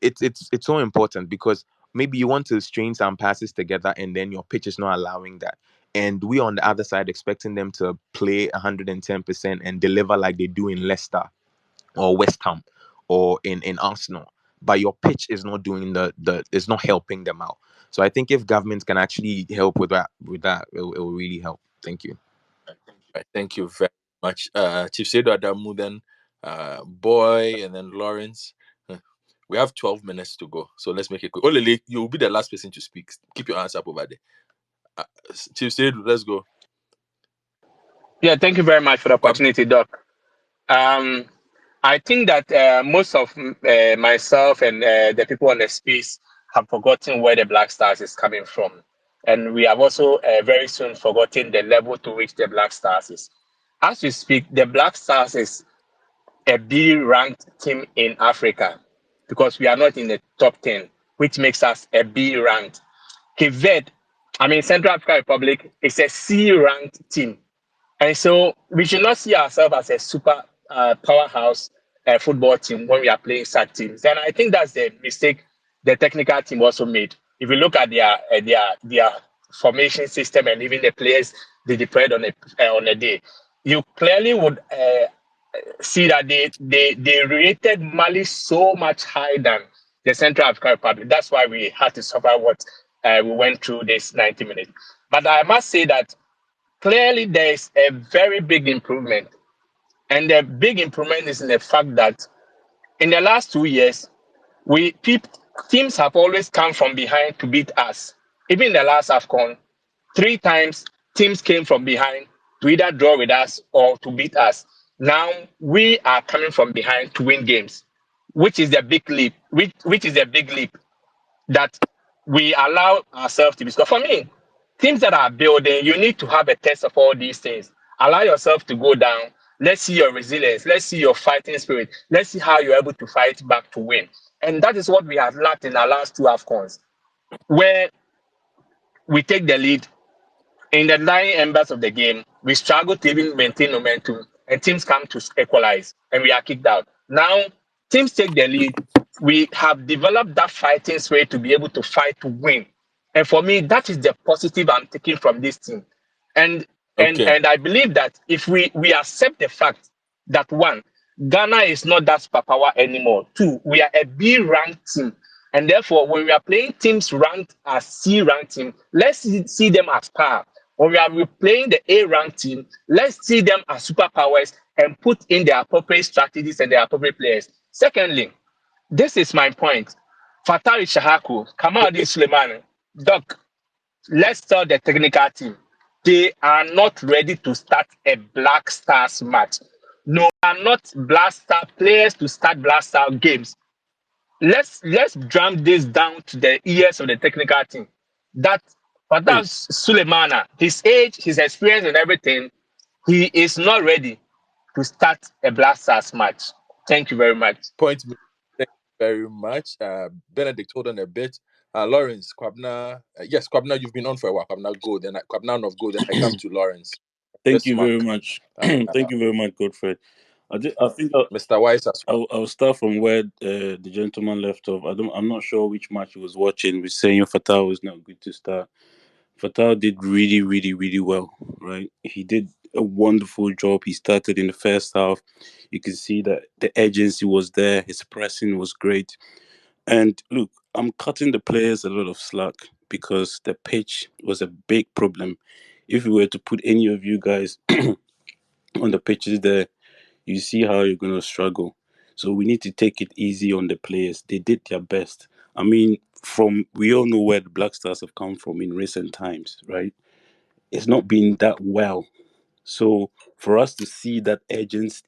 it's so important because maybe you want to string some passes together and then your pitch is not allowing that. And we on the other side expecting them to play 110% and deliver like they do in Leicester or West Ham or in Arsenal, but your pitch is not doing the is not helping them out. So I think if governments can actually help with that, it will really help. Thank you. right. Thank you very much. Chief Sedo Adamu, then Boy, and then Lawrence. Huh. We have 12 minutes to go, so let's make it quick. Olele, you will be the last person to speak. Keep your hands up over there. Uh, Chief Sedo, let's go. Yeah, thank you very much for the Kwame. opportunity, Doc. Um, I think that most of myself and the people on the space have forgotten where the Black Stars is coming from. And we have also very soon forgotten the level to which the Black Stars is. As we speak, the Black Stars is a B ranked team in Africa because we are not in the top 10, which makes us a B ranked. Cape Verde, Central African Republic, is a C ranked team. And so we should not see ourselves as a super powerhouse football team when we are playing such teams. And I think that's the mistake the technical team also made. If you look at their formation system and even the players they deployed on a day, you clearly would see that they rated Mali so much higher than the Central African Republic. That's why we had to suffer what we went through this 90 minutes. But I must say that clearly there is a very big improvement. And the big improvement is in the fact that in the last 2 years, teams have always come from behind to beat us. Even in the last AFCON, 3 times teams came from behind to either draw with us or to beat us. Now we are coming from behind to win games, which is the big leap, which is a big leap that we allow ourselves to be scored. For me, teams that are building, you need to have a test of all these things. Allow yourself to go down. Let's see your resilience. Let's see your fighting spirit. Let's see how you're able to fight back to win. And that is what we have lacked in our last 2 AFCONs, where we take the lead in the dying embers of the game, we struggle to even maintain momentum, and teams come to equalize, and we are kicked out. Now, teams take the lead. We have developed that fighting spirit to be able to fight to win. And for me, that is the positive I'm taking from this team. And Okay. I believe that if we accept the fact that one, Ghana is not that superpower anymore. Two, we are a B ranked team. And therefore, when we are playing teams ranked as C ranked team, let's see them as par. When we are playing the A ranked team, let's see them as superpowers and put in the appropriate strategies and the appropriate players. Secondly, this is my point. Fatari Shahaku, Kamadi Suleiman, Doc, let's tell the technical team they are not ready to start a Black Stars match. No, they are not Black Star players to start Black Star games. let's drum this down to the ears of the technical team. That Fatah Hey, Sulemana, his age, his experience, and everything, he is not ready to start a Black Stars match. Thank you very much. point me. Thank you very much. Benedict, hold on a bit. Lawrence, Kwabna. Yes, Kwabna, you've been on for a while. Kwabna, go. Then Kwabna of go. Then I come to Lawrence. Thank This you very mark. much. Uh, Thank you very much, Godfrey. I think Mr. Wise as well. I'll start from where the gentleman left off. I'm not sure which match he was watching. With saying Fatal was not good to start. Fatal did really, really, really well. Right, he did a wonderful job. He started in the first half. You can see that the urgency was there. His pressing was great. And look, I'm cutting the players a lot of slack because the pitch was a big problem. If we were to put any of you guys on the pitches there, you see how you're going to struggle. So we need to take it easy on the players. They did their best. I mean, from we all know where the Black Stars have come from in recent times, right? It's not been that well. So for us to see that agency,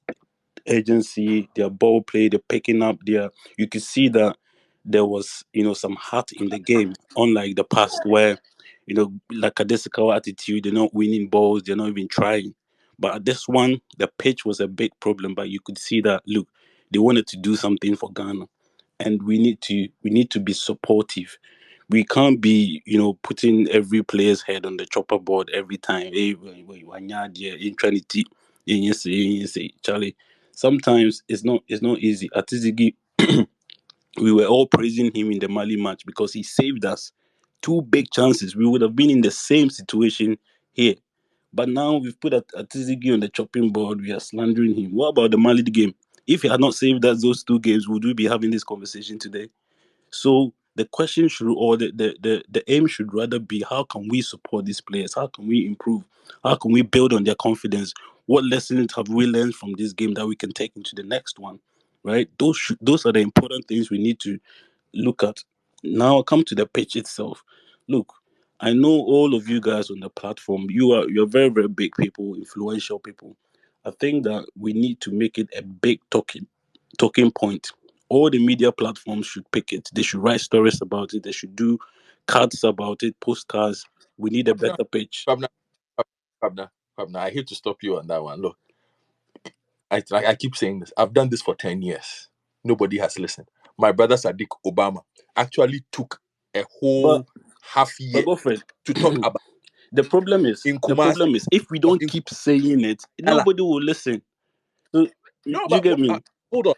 their ball play, they're picking up their, you could see that there was, some heart in the game, unlike the past where, like a Desicao attitude, they're not winning balls, they're not even trying. But at this one, the pitch was a big problem, but you could see that, look, they wanted to do something for Ghana. And we need to be supportive. We can't be, putting every player's head on the chopper board every time. Hey, Charlie. Sometimes it's not easy. Atizigi, we were all praising him in the Mali match because he saved us two big chances. We would have been in the same situation here. But now we've put Atizigi on the chopping board. We are slandering him. What about the Mali game? If he had not saved us those two games, would we be having this conversation today? So the question should, or the aim should rather be, how can we support these players? How can we improve? How can we build on their confidence? What lessons have we learned from this game that we can take into the next one? Right? Those are the important things we need to look at. Now come to the pitch itself. Look, I know all of you guys on the platform, you're very, very big people, influential people. I think that we need to make it a big talking point. All the media platforms should pick it. They should write stories about it. They should do cards about it, postcards. We need a Kwabna, better pitch. Kwabna, Kwabna, Kwabna. I hate to stop you on that one. Look, I keep saying this. I've done this for 10 years. Nobody has listened. My brother Sadiq Obama actually took a But whole half but year Godfred, to talk about in the Kumasi problem is if we or don't in keep saying it, Ella. nobody will listen. So No, you but get me? hold on.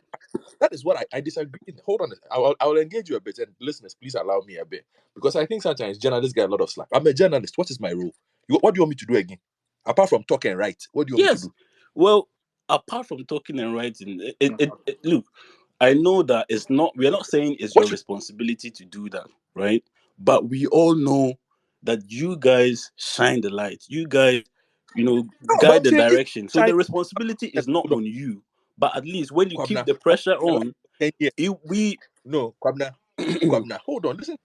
That is what I disagree. Hold on. I will engage you a bit. And listeners, please allow me a bit. Because I think sometimes journalists get a lot of slack. I'm a journalist. What is my role? What do you want me to do again? Apart from talk and write, what do you want me to Yes. do? Well, apart from talking and writing, look, I know that it's not. We are not saying it's What your should responsibility to do that, right? But we all know that you guys shine the light. You guys, no, but guide I'm the saying if direction. So China the responsibility is not hold on, on you. But at least when you keep Kwabna, the I've pressure been alive on, for 10 years. we. No, Kwabna, hold on. Listen,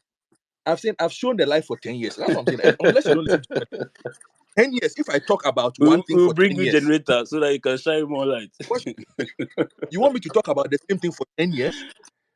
I've shown the life for 10 years. That's what I'm saying. And unless you don't listen to me, 10 years, if I talk about one thing We'll for bring 10 you years, generator so that you can shine more light. what you want me to talk about the same thing for 10 years?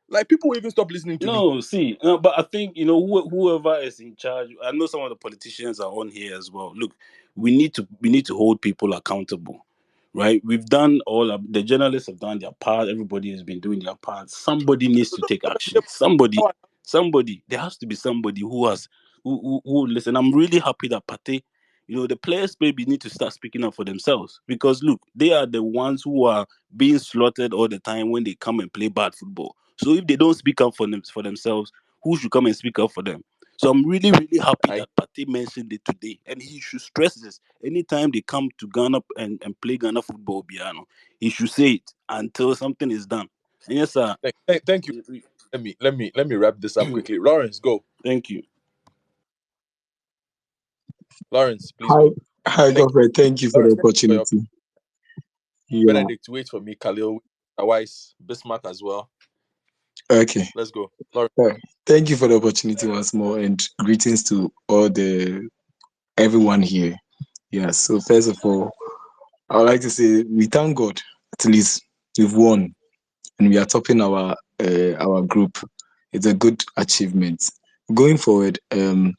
Like people will even stop listening to me. No, see, no, but I think whoever is in charge. I know some of the politicians are on here as well. Look, we need to hold people accountable, right? We've done the journalists have done their part. Everybody has been doing their part. Somebody needs to take action. Somebody. There has to be somebody who has who listen. I'm really happy that Pate, the players maybe need to start speaking up for themselves because look, they are the ones who are being slaughtered all the time when they come and play bad football. So if they don't speak up for themselves, who should come and speak up for them? So I'm really, really happy I that Pate mentioned it today. And he should stress this. Anytime they come to Ghana and play Ghana football, Biano, he should say it until something is done. And yes, sir. thank you. Let me wrap this up quickly. Lawrence, go. Thank you. Lawrence, please Hi, go. hi, Thank you. Godfrey. Thank you for the Lawrence, thank you for your opportunity. Yeah. Benedict. Wait for me, Khalil, Weiss, Bismarck as well. Okay. Let's go. Lawrence. Thank you for the opportunity once more, and greetings to everyone here. Yeah. So first of all, I would like to say we thank God. At least we've won, and we are topping our our group. It's a good achievement. Going forward, the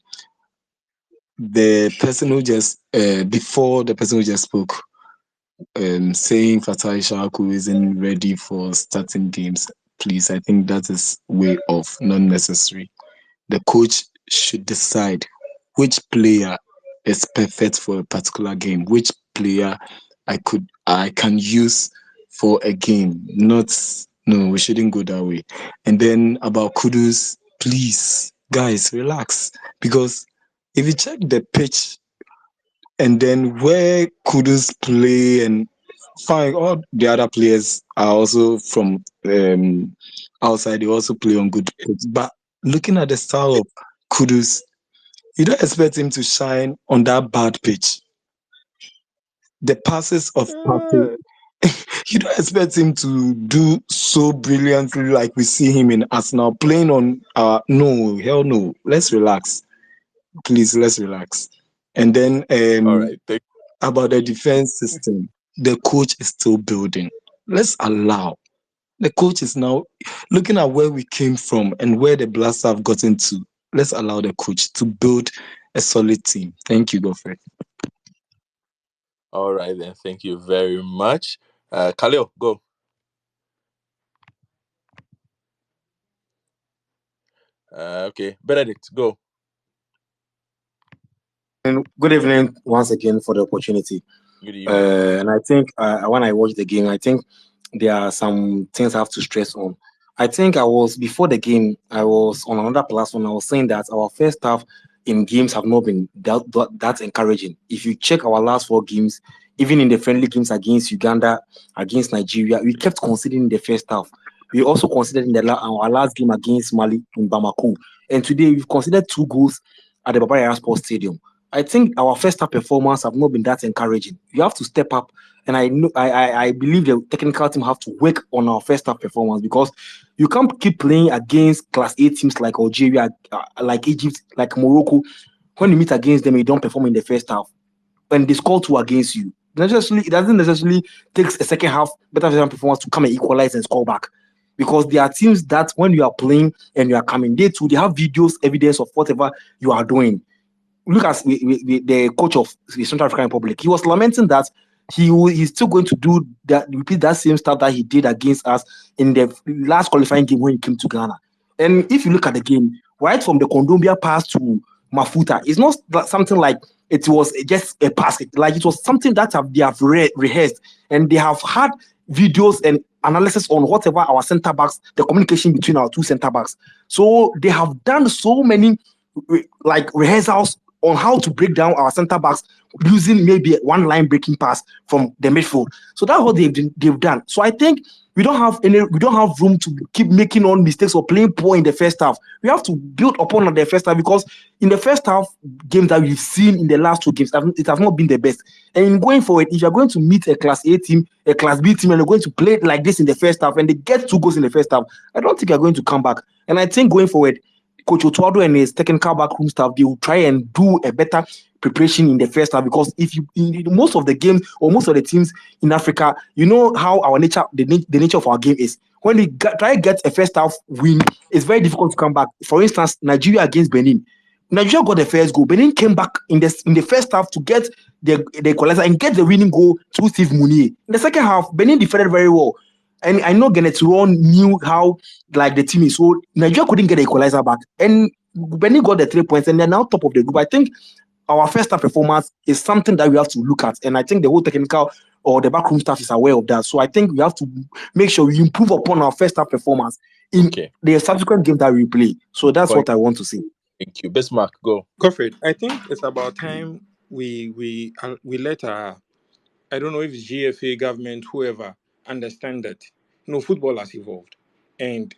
person who just before the person who just spoke, saying Fatai Shaku isn't ready for starting games. Please, I think that is way off, not necessary. The coach should decide which player is perfect for a particular game, which player I can use for a game. Not no, we shouldn't go that way. And then about Kudus, please, guys, relax. Because if you check the pitch and then where Kudus play and fine, all the other players are also from outside, they also play on good pitch. But looking at the style of Kudus, you don't expect him to shine on that bad pitch. The passes of Partey, you don't expect him to do so brilliantly like we see him in Arsenal playing on no, hell no. Let's relax. Please, let's relax. And then All right. about the defense system, the coach is still building. Let's allow. The coach is now looking at where we came from and where the Blasters have gotten to. Let's allow the coach to build a solid team. Thank you, Godfrey. All right, then. Thank you very much. Khalil, go. Okay. Benedict, go. And good evening once again for the opportunity. Good evening. And I think when I watch the game, I think there are some things I have to stress on. I think before the game, I was on another platform. I was saying that our first half in games have not been that encouraging. If you check our last 4 games, even in the friendly games against Uganda, against Nigeria, we kept conceding in the first half. We also considered in our last game against Mali in Bamako. And today we've considered 2 goals at the Baba Yara Sports Stadium. I think our first half performance have not been that encouraging. You have to step up, and I believe the technical team have to work on our first half performance because you can't keep playing against Class A teams like Algeria, like Egypt, like Morocco. When you meet against them, you don't perform in the first half, and they score 2 against you. It doesn't necessarily take a second half better performance to come and equalize and score back. Because there are teams that when you are playing and you are coming, they have videos, evidence of whatever you are doing. Look at the coach of the Central African Republic. He was lamenting that he's still going to repeat that same stuff that he did against us in the last qualifying game when he came to Ghana. And if you look at the game, right from the Kondombia pass to Mafuta, it's not something like it was just a pass. Like it was something that they have rehearsed, and they have had videos and analysis on whatever our center backs, the communication between our 2 center backs. So they have done so many rehearsals on how to break down our center backs using maybe one line breaking pass from the midfield. So that's what they've done. So I think we don't have room to keep making all mistakes or playing poor in the first half. We have to build upon the first half because in the first half games that we've seen in the last 2 games, it has not been the best. And in going forward, if you're going to meet a Class A team, a Class B team, and you're going to play like this in the first half and they get 2 goals in the first half, I don't think you're going to come back. And I think going forward, Coach Otuado and his technical backroom staff, they will try and do a better preparation in the first half because if you in most of the games or most of the teams in Africa, you know how our nature, the nature of our game is. When we try to get a first half win, it's very difficult to come back. For instance, Nigeria against Benin. Nigeria got the first goal. Benin came back in the first half to get the equalizer and get the winning goal through Steve Mounier. In the second half, Benin defended very well. And I know Genetron knew how the team is. So Nigeria couldn't get the equalizer back. And Benin got the 3 points and they're now top of the group. I think our first half performance is something that we have to look at. And I think the whole technical or the backroom staff is aware of that. So I think we have to make sure we improve upon our first half performance in the subsequent game that we play. So that's what I want to say. Thank you. Bismarck, go. Godfrey, I think it's about time we let our, I don't know if it's GFA, government, whoever, understand that football has evolved, and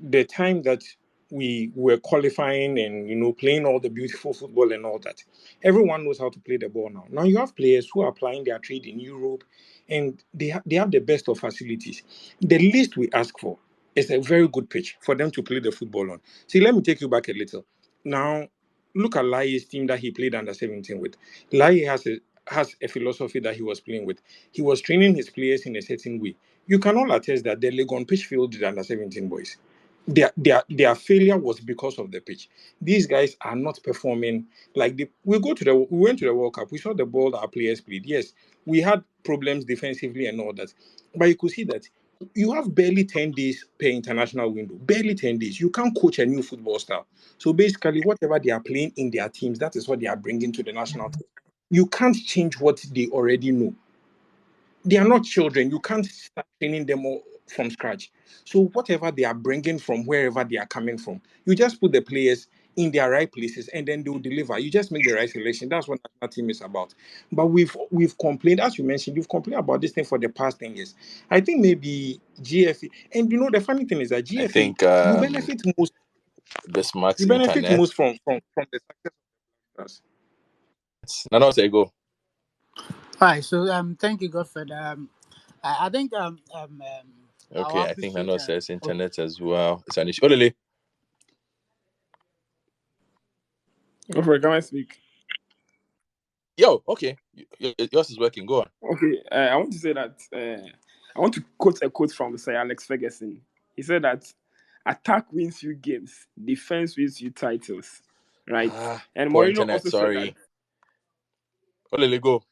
the time that we were qualifying and playing all the beautiful football and all that, everyone knows how to play the ball now. Now you have players who are applying their trade in Europe, and they have the best of facilities. The least we ask for is a very good pitch for them to play the football on. See, let me take you back a little. Now, look at Lai's team that he played under 17 with. Lai has has a philosophy that he was playing with. He was training his players in a certain way. You can all attest that the Legon pitch failed the under 17 boys. Their failure was because of the pitch. These guys are not performing like we went to the World Cup. We saw the ball that our players played. Yes, we had problems defensively and all that, but you could see that you have barely 10 days per international window. Barely 10 days. You can't coach a new football style. So basically, whatever they are playing in their teams, that is what they are bringing to the national team. You can't change what they already know. They are not children. You can't start training them all from scratch. So whatever they are bringing from wherever they are coming from, you just put the players in their right places and then they will deliver. You just make the right selection. That's what national team is about. But we've complained, as you mentioned, you've complained about this thing for the past 10 years. I think maybe GFA, and the funny thing is that I GFA, think you benefit most Bismarck's you benefit internet. most from the success of us. Nano say go. Hi. So thank you, Godfred. I think I'll Okay, I think appreciate Nano says okay. internet as well. It's an issue. Olele. Go for it. Can I speak? Yo, okay. Yours is working. Go on. Okay. I want to say that I want to quote a quote from Sir Alex Ferguson. He said that attack wins you games, defense wins you titles, right? And Poor Mourinho internet. also said that. Sorry. Olele, go.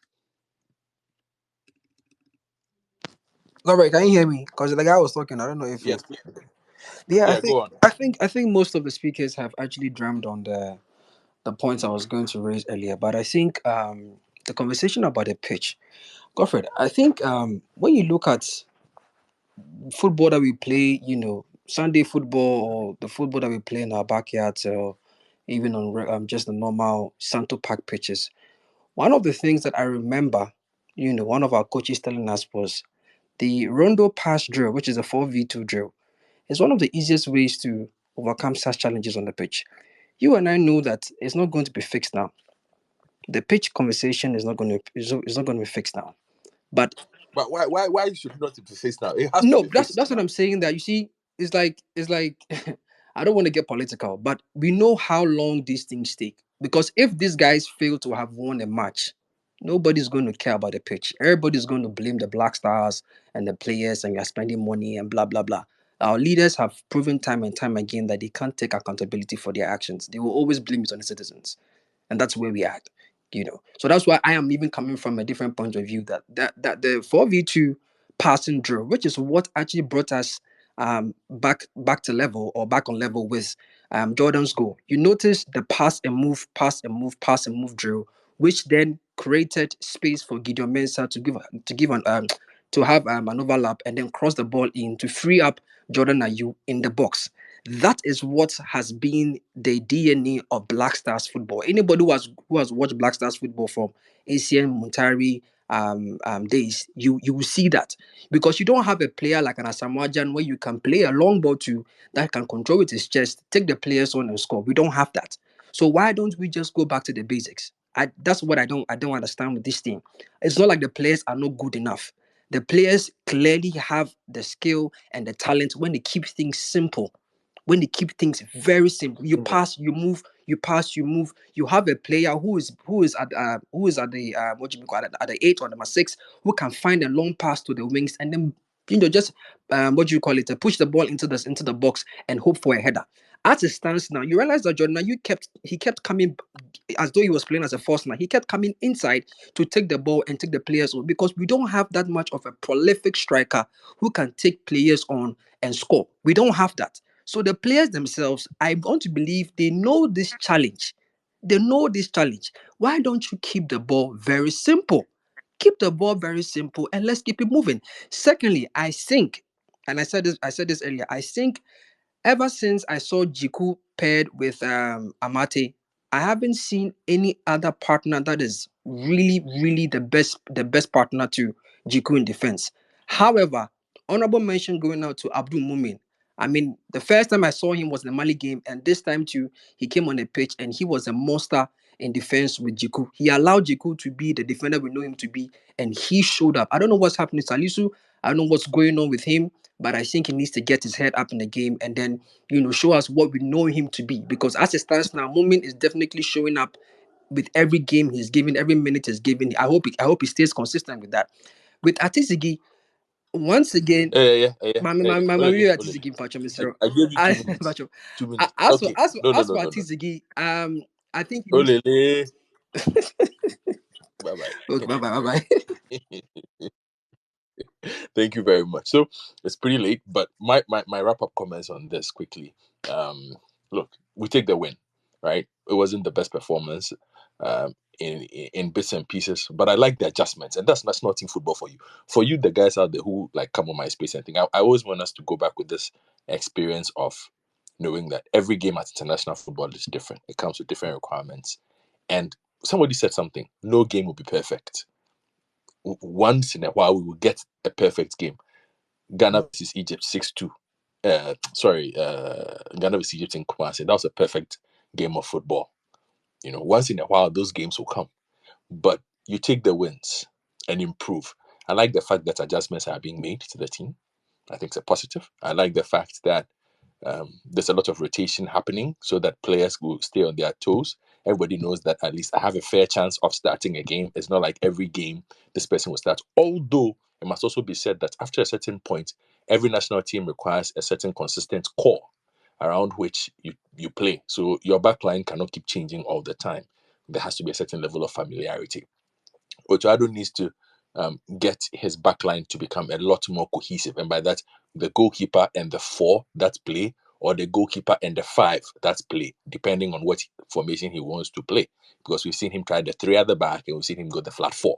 Robert, can you hear me? Because the guy was talking. I don't know if Yes. it's yeah. Yeah, go on. I think most of the speakers have actually drummed on the points I was going to raise earlier. But I think the conversation about the pitch, Godfred. I think when you look at football that we play, Sunday football or the football that we play in our backyards or even on just the normal Santo Park pitches. One of the things that I remember, one of our coaches telling us was the rondo pass drill, which is a 4v2 drill, is one of the easiest ways to overcome such challenges on the pitch. You and I know that it's not going to be fixed now. The pitch conversation is not going to be fixed now. But But why should it not be fixed now? It has to no, be that's fixed that's what now. I'm saying. That you see, it's like I don't want to get political, but we know how long these things take. Because if these guys fail to have won a match, nobody's going to care about the pitch. Everybody's going to blame the Black Stars and the players, and you're spending money and blah blah blah. Our leaders have proven time and time again that they can't take accountability for their actions. They will always blame it on the citizens, and that's where we are at. So that's why I am even coming from a different point of view that the 4v2 passing drill, which is what actually brought us back to level or back on level with Jordan's goal. You notice the pass and move, pass and move, pass and move drill, which then created space for Gideon Mensah to give to have an overlap and then cross the ball in to free up Jordan Ayew in the box. That is what has been the DNA of Black Stars football. Anybody who has watched Black Stars football from ACN Muntari days, you will see that, because you don't have a player like an Asamoah where you can play a long ball to that can control with his chest, take the players on and score. We don't have that. So why don't we just go back to the basics? That's what I don't understand with this team. It's not like the players are not good enough. The players clearly have the skill and the talent when they keep things simple, when they keep things very simple. You pass, you move, you pass, you move. You have a player who is at the what you call it, at the 8 or number 6, who can find a long pass to the wings and then just what do you call it, push the ball into the box and hope for a header. As it stands now, you realize that Jordan, he kept coming as though he was playing as a false nine. He kept coming inside to take the ball and take the players on, because we don't have that much of a prolific striker who can take players on and score. We don't have that. So the players themselves, I want to believe they know this challenge. They know this challenge. Why don't you keep the ball very simple? Keep the ball very simple and let's keep it moving. Secondly, I think, and I said this earlier, I think ever since I saw Jiku paired with Amate, I haven't seen any other partner that is really, really the best partner to Jiku in defense. However, honorable mention going out to Abdul Mumin. I mean, the first time I saw him was the Mali game, and this time too, he came on the pitch and he was a monster in defense with Jiku. He allowed Jiku to be the defender we know him to be, and he showed up. I don't know what's happening to Salisu. I don't know what's going on with him, but I think he needs to get his head up in the game and then show us what we know him to be. Because as it stands now, Mumin is definitely showing up with every game he's given, every minute he's given. I hope he stays consistent with that. With Atizigi, once again, Olele, Mario Olele. Atizigi, Pacho, Mr. I gave you 2 minutes. Pacho. 2 minutes. As for Okay. No, no, as no, for no, no. Atizigi, I think he needs. Olele. Bye Okay, bye bye, bye bye. bye. Thank you very much. So it's pretty late, but my wrap up comments on this quickly. Look, we take the win, right? It wasn't the best performance in bits and pieces, but I like the adjustments, and that's national team football for you. For you, the guys out there who like come on my space and think, I always want us to go back with this experience of knowing that every game at international football is different. It comes with different requirements, and somebody said something. No game will be perfect. Once in a while, we will get a perfect game. Ghana versus Egypt 6-2. Ghana versus Egypt in Kumasi. That was a perfect game of football. Once in a while, those games will come. But you take the wins and improve. I like the fact that adjustments are being made to the team. I think it's a positive. I like the fact that there's a lot of rotation happening so that players will stay on their toes. Everybody knows that at least I have a fair chance of starting a game. It's not like every game this person will start. Although it must also be said that after a certain point, every national team requires a certain consistent core around which you play. So your backline cannot keep changing all the time. There has to be a certain level of familiarity. Ochoado needs to get his backline to become a lot more cohesive. And by that, the goalkeeper and the 4 that play, or the goalkeeper and the 5 that's play, depending on what formation he wants to play. Because we've seen him try the 3 at the back and we've seen him go the flat 4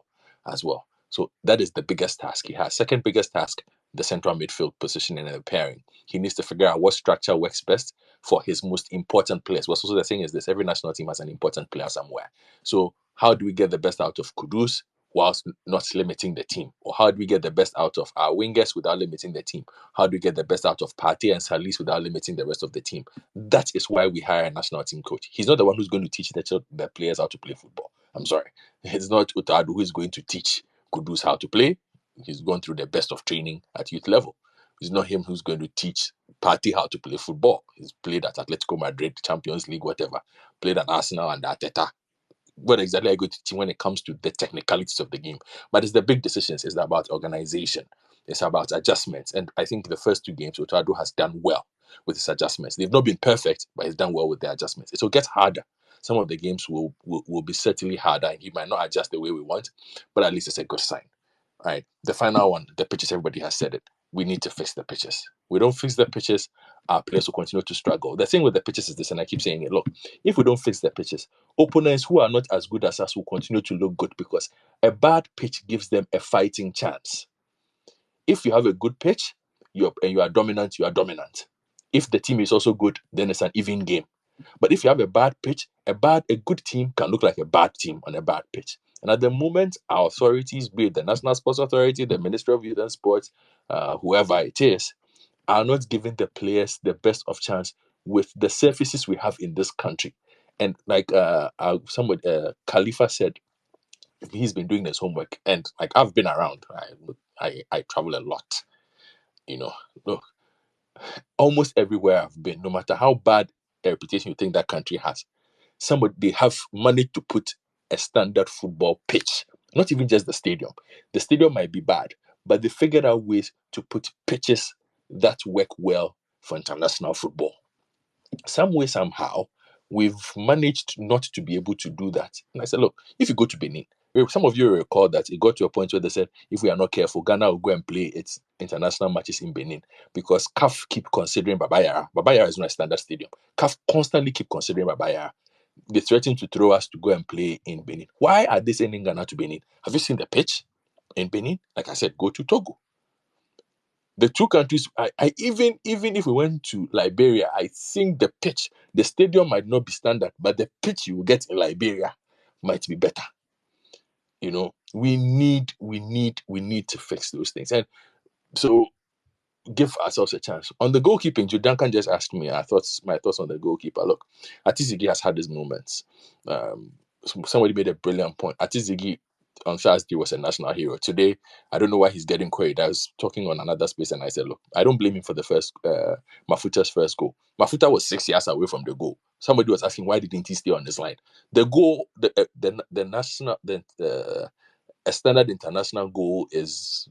as well. So that is the biggest task he has. Second biggest task, the central midfield positioning and the pairing. He needs to figure out what structure works best for his most important players. What's also the thing is this: every national team has an important player somewhere. So how do we get the best out of Kudus whilst not limiting the team? Or how do we get the best out of our wingers without limiting the team? How do we get the best out of Partey and Salis without limiting the rest of the team? That is why we hire a national team coach. He's not the one who's going to teach the players how to play football. I'm sorry. It's not Utadu who is going to teach Kudus how to play. He's gone through the best of training at youth level. It's not him who's going to teach Partey how to play football. He's played at Atletico Madrid, Champions League, whatever. Played at Arsenal and Arteta. What exactly are you going to teach when it comes to the technicalities of the game? But it's the big decisions. It's about organization. It's about adjustments. And I think the first 2 games, Otado has done well with his adjustments. They've not been perfect, but he's done well with the adjustments. It will get harder. Some of the games will be certainly harder, and he might not adjust the way we want, but at least it's a good sign. Right. The final one, the pitches, everybody has said it. We need to fix the pitches. We don't fix the pitches, our players will continue to struggle. The thing with the pitches is this, and I keep saying it: look, if we don't fix the pitches, opponents who are not as good as us will continue to look good because a bad pitch gives them a fighting chance. If you have a good pitch, you are dominant, you are dominant. If the team is also good, then it's an even game. But if you have a bad pitch, a good team can look like a bad team on a bad pitch. And at the moment, our authorities, be it the National Sports Authority, the Ministry of Youth and Sports, whoever it is, are not giving the players the best of chance with the surfaces we have in this country. And like Khalifa said, he's been doing his homework, and like I've been around. I travel a lot. Look, almost everywhere I've been, no matter how bad a reputation you think that country has, they have managed to put a standard football pitch. Not even just the stadium. The stadium might be bad, but they figured out ways to put pitches that work well for international football. Some way, somehow, we've managed not to be able to do that. And I said, look, if you go to Benin, some of you recall that it got to a point where they said, if we are not careful, Ghana will go and play its international matches in Benin because CAF keep considering Babayara. Babayara is not a standard stadium. CAF constantly keep considering Babayara. They threaten to throw us to go and play in Benin. Why are they sending Ghana to Benin? Have you seen the pitch in Benin? Like I said, go to Togo. The 2 countries, I even if we went to Liberia, I think the pitch, the stadium might not be standard, but the pitch you will get in Liberia might be better. We need to fix those things. And so give ourselves a chance. On the goalkeeping, Joe Duncan just asked me my thoughts on the goalkeeper. Look, Atizigi has had his moments. Somebody made a brilliant point. Atizigi on Thursday was a national hero. Today, I don't know why he's getting credit. I was talking on another space and I said, look, I don't blame him for the first Mafuta's first goal. Mafuta was 6 yards away from the goal. Somebody was asking, why didn't he stay on this line? The goal, the national, a standard international goal is